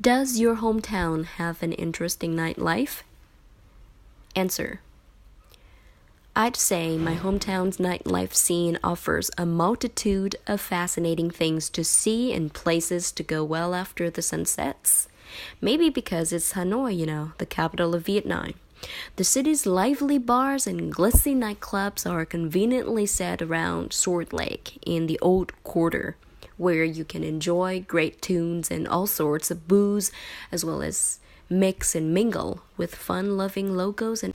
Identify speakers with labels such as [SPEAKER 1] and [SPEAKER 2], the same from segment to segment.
[SPEAKER 1] Does your hometown have an interesting nightlife? Answer. I'd say my hometown's nightlife scene offers a multitude of fascinating things to see and places to go well after the sun sets. Maybe because it's Hanoi, the capital of Vietnam. The city's lively bars and glitzy nightclubs are conveniently set around Sword Lake in the Old Quarter, where you can enjoy great tunes and all sorts of booze, as well as mix and mingle with fun-loving locals and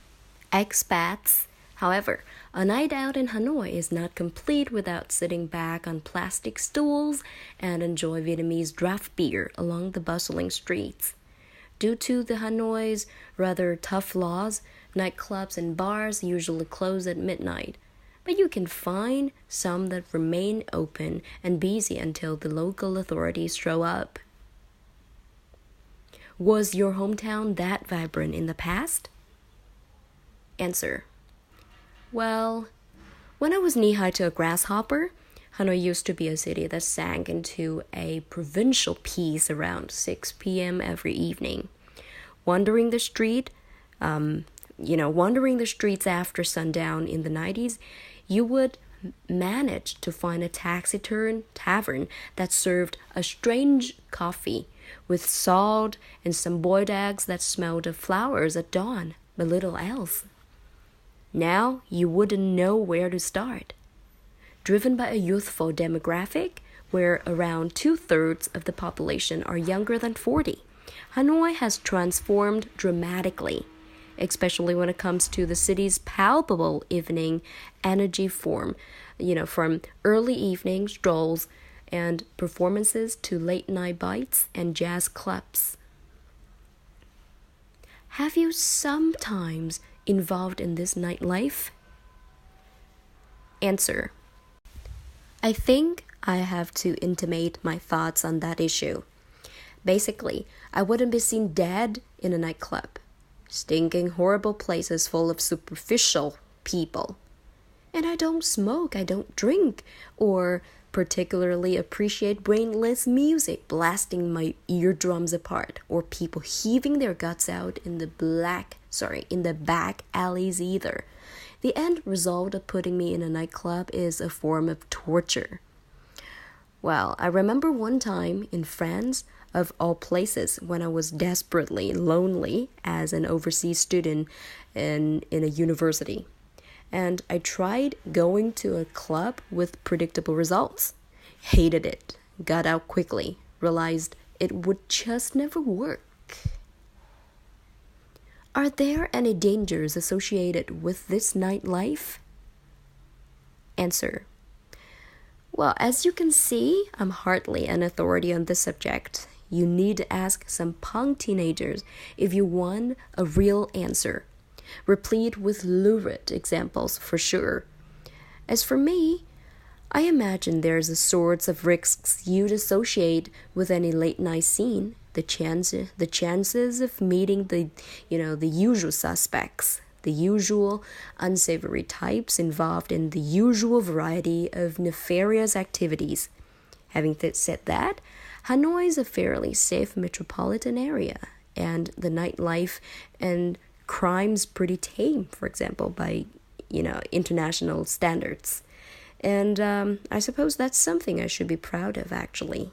[SPEAKER 1] expats. However, a night out in Hanoi is not complete without sitting back on plastic stools and enjoy Vietnamese draft beer along the bustling streets. Due to the Hanoi's rather tough laws, nightclubs and bars usually close at midnight, but you can find some that remain open and busy until the local authorities show up. Was your hometown that vibrant in the past? Answer. Well, when I was knee-high to a grasshopper, Hanoi used to be a city that sank into a provincial peace around 6 p.m. every evening. Wandering the streets after sundown in the 90s, you would manage to find a tavern that served a strange coffee with salt and some boiled eggs that smelled of flowers at dawn, but little else. Now you wouldn't know where to start. Driven by a youthful demographic, where around 2/3 of the population are younger than 40, Hanoi has transformed dramatically, especially when it comes to the city's palpable evening energy from early evening strolls and performances to late night bites and jazz clubs. Have you sometimes involved in this nightlife? Answer. I think I have to intimate my thoughts on that issue. Basically, I wouldn't be seen dead in a nightclub. Stinking, horrible places full of superficial people. And I don't smoke, I don't drink, or particularly appreciate brainless music blasting my eardrums apart, or people heaving their guts out in the back alleys either. The end result of putting me in a nightclub is a form of torture. Well, I remember one time in France, of all places, when I was desperately lonely as an overseas student in a university. And I tried going to a club with predictable results. Hated it, got out quickly, realized it would just never work. Are there any dangers associated with this nightlife? Answer. Well, as you can see, I'm hardly an authority on this subject. You need to ask some punk teenagers if you want a real answer, replete with lurid examples for sure. As for me, I imagine there's a sorts of risks you'd associate with any late night scene. The chances of meeting the usual suspects, the usual unsavory types involved in the usual variety of nefarious activities. Having said that, Hanoi is a fairly safe metropolitan area, and the nightlife and crime's pretty tame, for example, by international standards. And I suppose that's something I should be proud of, actually.